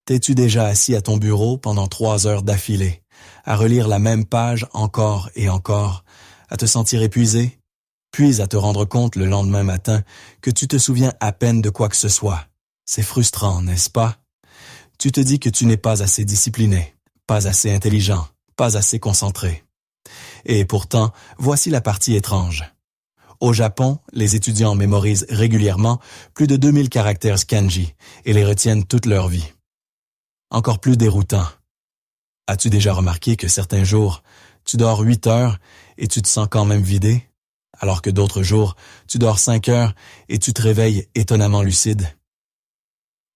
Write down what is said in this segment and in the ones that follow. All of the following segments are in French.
T'es-tu déjà assis à ton bureau pendant 3 heures d'affilée, à relire la même page encore et encore, à te sentir épuisé, puis à te rendre compte le lendemain matin que tu te souviens à peine de quoi que ce soit? C'est frustrant, n'est-ce pas? Tu te dis que tu n'es pas assez discipliné, pas assez intelligent, pas assez concentré. Et pourtant, voici la partie étrange. Au Japon, les étudiants mémorisent régulièrement plus de 2000 caractères kanji et les retiennent toute leur vie. Encore plus déroutant. As-tu déjà remarqué que certains jours, tu dors 8 heures et tu te sens quand même vidé, alors que d'autres jours, tu dors 5 heures et tu te réveilles étonnamment lucide?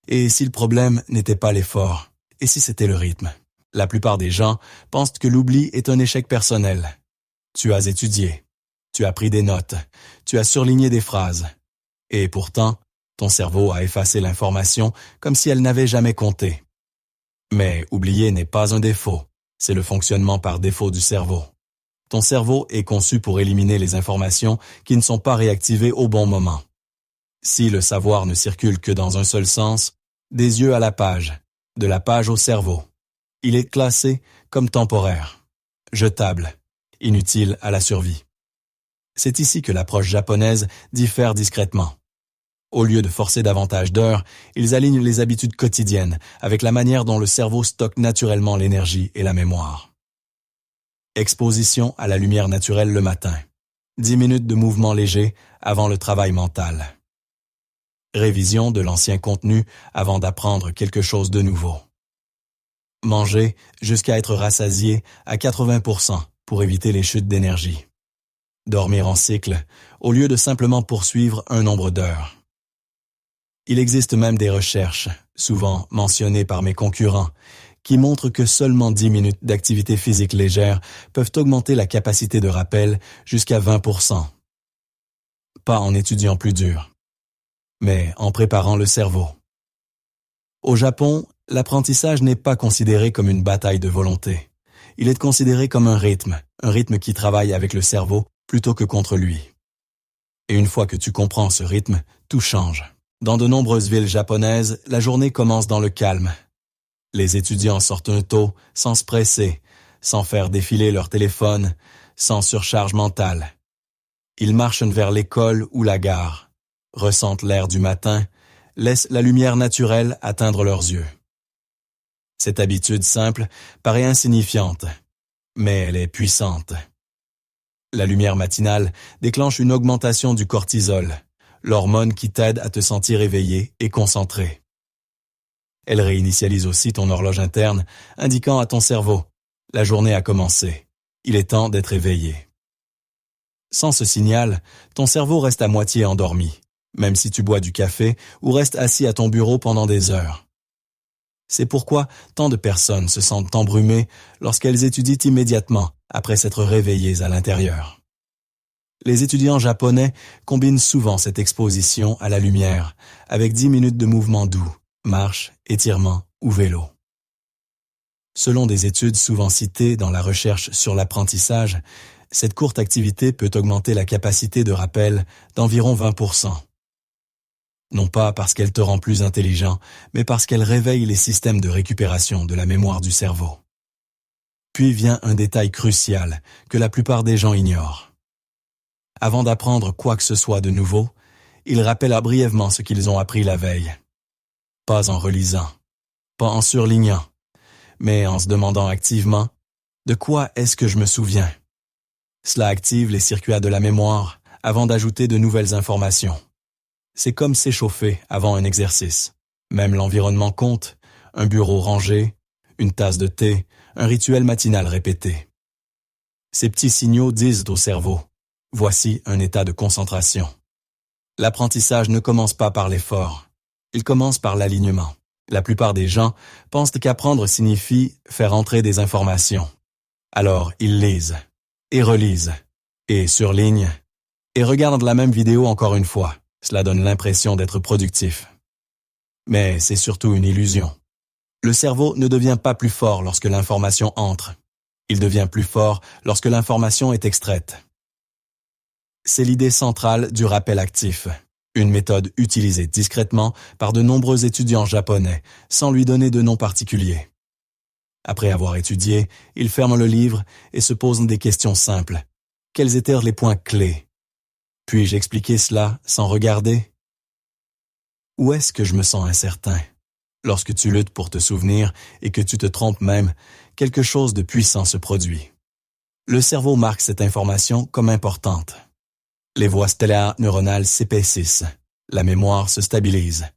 Et si le problème n'était pas l'effort, et si c'était le rythme? La plupart des gens pensent que l'oubli est un échec personnel. Tu as étudié, tu as pris des notes, tu as surligné des phrases. Et pourtant, ton cerveau a effacé l'information comme si elle n'avait jamais compté. Mais oublier n'est pas un défaut, c'est le fonctionnement par défaut du cerveau. Ton cerveau est conçu pour éliminer les informations qui ne sont pas réactivées au bon moment. Si le savoir ne circule que dans un seul sens, des yeux à la page, de la page au cerveau, il est classé comme temporaire, jetable, inutile à la survie. C'est ici que l'approche japonaise diffère discrètement. Au lieu de forcer davantage d'heures, ils alignent les habitudes quotidiennes avec la manière dont le cerveau stocke naturellement l'énergie et la mémoire. Exposition à la lumière naturelle le matin. 10 minutes de mouvement léger avant le travail mental. Révision de l'ancien contenu avant d'apprendre quelque chose de nouveau. Manger jusqu'à être rassasié à 80% pour éviter les chutes d'énergie. Dormir en cycle au lieu de simplement poursuivre un nombre d'heures. Il existe même des recherches, souvent mentionnées par mes concurrents, qui montrent que seulement 10 minutes d'activité physique légère peuvent augmenter la capacité de rappel jusqu'à 20%. Pas en étudiant plus dur, mais en préparant le cerveau. Au Japon, l'apprentissage n'est pas considéré comme une bataille de volonté. Il est considéré comme un rythme qui travaille avec le cerveau plutôt que contre lui. Et une fois que tu comprends ce rythme, tout change. Dans de nombreuses villes japonaises, la journée commence dans le calme. Les étudiants sortent un tôt, sans se presser, sans faire défiler leur téléphone, sans surcharge mentale. Ils marchent vers l'école ou la gare, ressentent l'air du matin, laissent la lumière naturelle atteindre leurs yeux. Cette habitude simple paraît insignifiante, mais elle est puissante. La lumière matinale déclenche une augmentation du cortisol, l'hormone qui t'aide à te sentir éveillé et concentré. Elle réinitialise aussi ton horloge interne, indiquant à ton cerveau « La journée a commencé, il est temps d'être éveillé ». Sans ce signal, ton cerveau reste à moitié endormi, même si tu bois du café ou restes assis à ton bureau pendant des heures. C'est pourquoi tant de personnes se sentent embrumées lorsqu'elles étudient immédiatement après s'être réveillées à l'intérieur. Les étudiants japonais combinent souvent cette exposition à la lumière avec 10 minutes de mouvement doux, marche, étirement ou vélo. Selon des études souvent citées dans la recherche sur l'apprentissage, cette courte activité peut augmenter la capacité de rappel d'environ 20%. Non pas parce qu'elle te rend plus intelligent, mais parce qu'elle réveille les systèmes de récupération de la mémoire du cerveau. Puis vient un détail crucial que la plupart des gens ignorent. Avant d'apprendre quoi que ce soit de nouveau, ils rappellent brièvement ce qu'ils ont appris la veille. Pas en relisant, pas en surlignant, mais en se demandant activement « De quoi est-ce que je me souviens ?» Cela active les circuits de la mémoire avant d'ajouter de nouvelles informations. C'est comme s'échauffer avant un exercice. Même l'environnement compte, un bureau rangé, une tasse de thé, un rituel matinal répété. Ces petits signaux disent au cerveau « Voici un état de concentration ». L'apprentissage ne commence pas par l'effort, il commence par l'alignement. La plupart des gens pensent qu'apprendre signifie faire entrer des informations. Alors ils lisent, et relisent, et surlignent, et regardent la même vidéo encore une fois. Cela donne l'impression d'être productif. Mais c'est surtout une illusion. Le cerveau ne devient pas plus fort lorsque l'information entre. Il devient plus fort lorsque l'information est extraite. C'est l'idée centrale du rappel actif. Une méthode utilisée discrètement par de nombreux étudiants japonais, sans lui donner de nom particulier. Après avoir étudié, ils ferment le livre et se posent des questions simples. Quels étaient les points clés? Puis-je expliquer cela sans regarder? Où est-ce que je me sens incertain? Lorsque tu luttes pour te souvenir et que tu te trompes même, quelque chose de puissant se produit. Le cerveau marque cette information comme importante. Les voies stellaires neuronales s'épaississent. La mémoire se stabilise.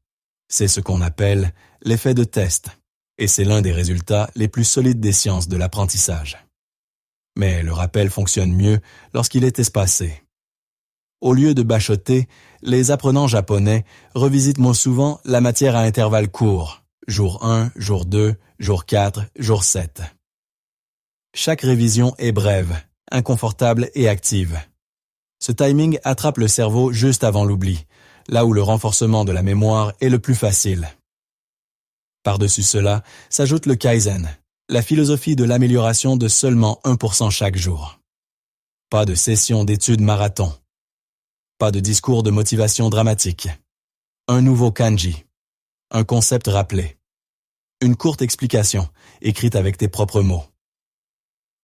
C'est ce qu'on appelle l'effet de test, et c'est l'un des résultats les plus solides des sciences de l'apprentissage. Mais le rappel fonctionne mieux lorsqu'il est espacé. Au lieu de bachoter, les apprenants japonais revisitent moins souvent la matière à intervalles courts, jour 1, jour 2, jour 4, jour 7. Chaque révision est brève, inconfortable et active. Ce timing attrape le cerveau juste avant l'oubli, là où le renforcement de la mémoire est le plus facile. Par-dessus cela, s'ajoute le Kaizen, la philosophie de l'amélioration de seulement 1% chaque jour. Pas de session d'études marathon. Pas de discours de motivation dramatique. Un nouveau kanji. Un concept rappelé. Une courte explication, écrite avec tes propres mots.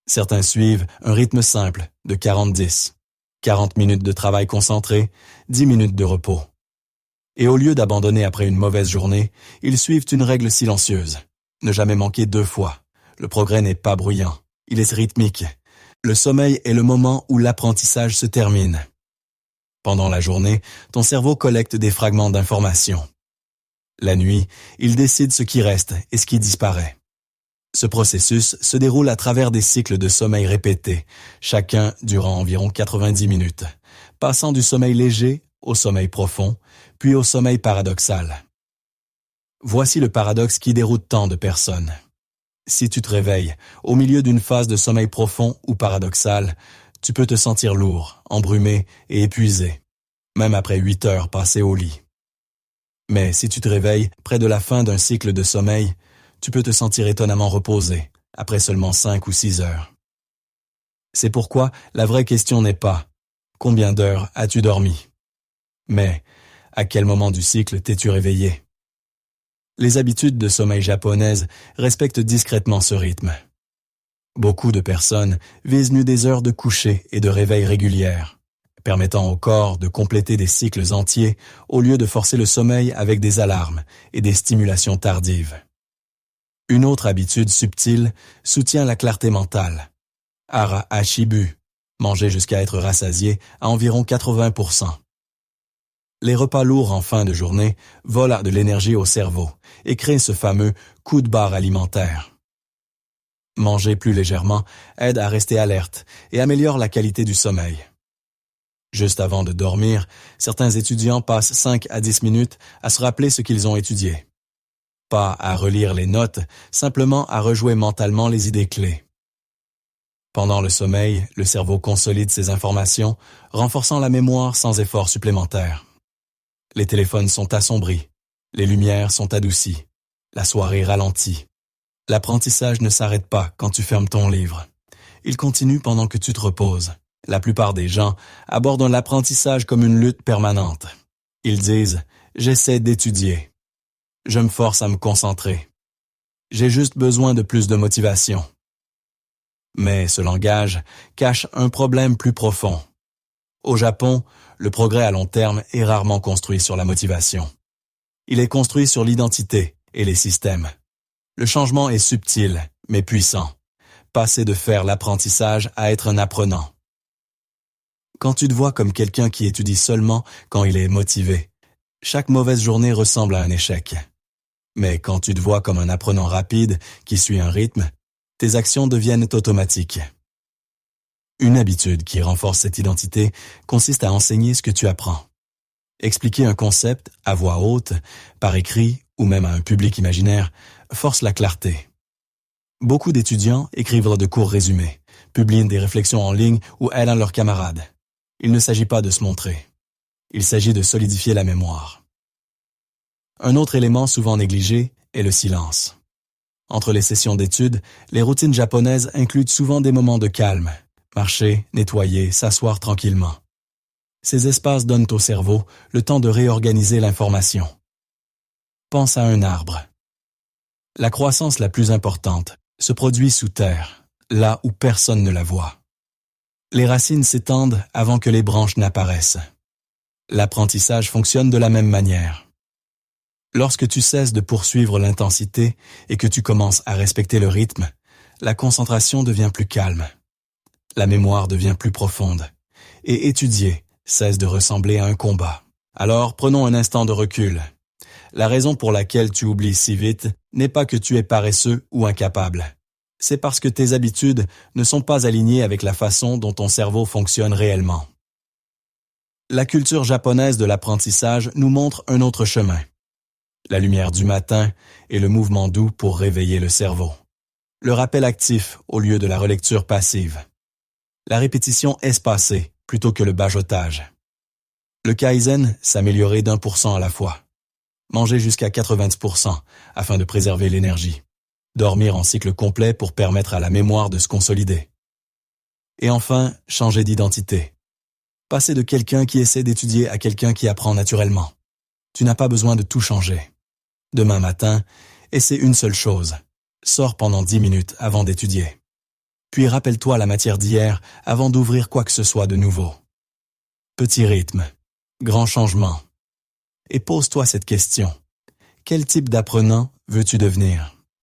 Certains suivent un rythme simple de 40-10. 40 minutes de travail concentré, 10 minutes de repos. Et au lieu d'abandonner après une mauvaise journée, ils suivent une règle silencieuse. Ne jamais manquer 2 fois. Le progrès n'est pas bruyant. Il est rythmique. Le sommeil est le moment où l'apprentissage se termine. Pendant la journée, ton cerveau collecte des fragments d'informations. La nuit, il décide ce qui reste et ce qui disparaît. Ce processus se déroule à travers des cycles de sommeil répétés, chacun durant environ 90 minutes, passant du sommeil léger au sommeil profond, puis au sommeil paradoxal. Voici le paradoxe qui déroute tant de personnes. Si tu te réveilles au milieu d'une phase de sommeil profond ou paradoxal, tu peux te sentir lourd, embrumé et épuisé, même après 8 heures passées au lit. Mais si tu te réveilles près de la fin d'un cycle de sommeil, tu peux te sentir étonnamment reposé, après seulement 5 ou 6 heures. C'est pourquoi la vraie question n'est pas « Combien d'heures as-tu dormi ?» mais « À quel moment du cycle t'es-tu réveillé ?» Les habitudes de sommeil japonaises respectent discrètement ce rythme. Beaucoup de personnes visent des heures de coucher et de réveil régulières, permettant au corps de compléter des cycles entiers au lieu de forcer le sommeil avec des alarmes et des stimulations tardives. Une autre habitude subtile soutient la clarté mentale. Hara Hashibu, manger jusqu'à être rassasié à environ 80%. Les repas lourds en fin de journée volent de l'énergie au cerveau et créent ce fameux coup de barre alimentaire. Manger plus légèrement aide à rester alerte et améliore la qualité du sommeil. Juste avant de dormir, certains étudiants passent 5 à 10 minutes à se rappeler ce qu'ils ont étudié. Pas à relire les notes, simplement à rejouer mentalement les idées clés. Pendant le sommeil, le cerveau consolide ces informations, renforçant la mémoire sans effort supplémentaire. Les téléphones sont assombris, les lumières sont adoucies, la soirée ralentit. L'apprentissage ne s'arrête pas quand tu fermes ton livre. Il continue pendant que tu te reposes. La plupart des gens abordent l'apprentissage comme une lutte permanente. Ils disent « J'essaie d'étudier. Je me force à me concentrer. J'ai juste besoin de plus de motivation. » Mais ce langage cache un problème plus profond. Au Japon, le progrès à long terme est rarement construit sur la motivation. Il est construit sur l'identité et les systèmes. Le changement est subtil, mais puissant. Passer de faire l'apprentissage à être un apprenant. Quand tu te vois comme quelqu'un qui étudie seulement quand il est motivé, chaque mauvaise journée ressemble à un échec. Mais quand tu te vois comme un apprenant rapide qui suit un rythme, tes actions deviennent automatiques. Une habitude qui renforce cette identité consiste à enseigner ce que tu apprends. Expliquer un concept à voix haute, par écrit ou même à un public imaginaire, force la clarté. Beaucoup d'étudiants écrivent de courts résumés, publient des réflexions en ligne ou aident leurs camarades. Il ne s'agit pas de se montrer. Il s'agit de solidifier la mémoire. Un autre élément souvent négligé est le silence. Entre les sessions d'études, les routines japonaises incluent souvent des moments de calme. Marcher, nettoyer, s'asseoir tranquillement. Ces espaces donnent au cerveau le temps de réorganiser l'information. Pense à un arbre. La croissance la plus importante se produit sous terre, là où personne ne la voit. Les racines s'étendent avant que les branches n'apparaissent. L'apprentissage fonctionne de la même manière. Lorsque tu cesses de poursuivre l'intensité et que tu commences à respecter le rythme, la concentration devient plus calme. La mémoire devient plus profonde. Et étudier cesse de ressembler à un combat. Alors prenons un instant de recul. La raison pour laquelle tu oublies si vite n'est pas que tu es paresseux ou incapable. C'est parce que tes habitudes ne sont pas alignées avec la façon dont ton cerveau fonctionne réellement. La culture japonaise de l'apprentissage nous montre un autre chemin. La lumière du matin et le mouvement doux pour réveiller le cerveau. Le rappel actif au lieu de la relecture passive. La répétition espacée plutôt que le bajotage. Le kaizen, s'améliorer d'1% à la fois. Manger jusqu'à 90% afin de préserver l'énergie. Dormir en cycle complet pour permettre à la mémoire de se consolider. Et enfin, changer d'identité. Passer de quelqu'un qui essaie d'étudier à quelqu'un qui apprend naturellement. Tu n'as pas besoin de tout changer. Demain matin, essaie une seule chose. Sors pendant 10 minutes avant d'étudier. Puis rappelle-toi la matière d'hier avant d'ouvrir quoi que ce soit de nouveau. Petit rythme, grand changement. Et pose-toi cette question. Quel type d'apprenant veux-tu devenir ?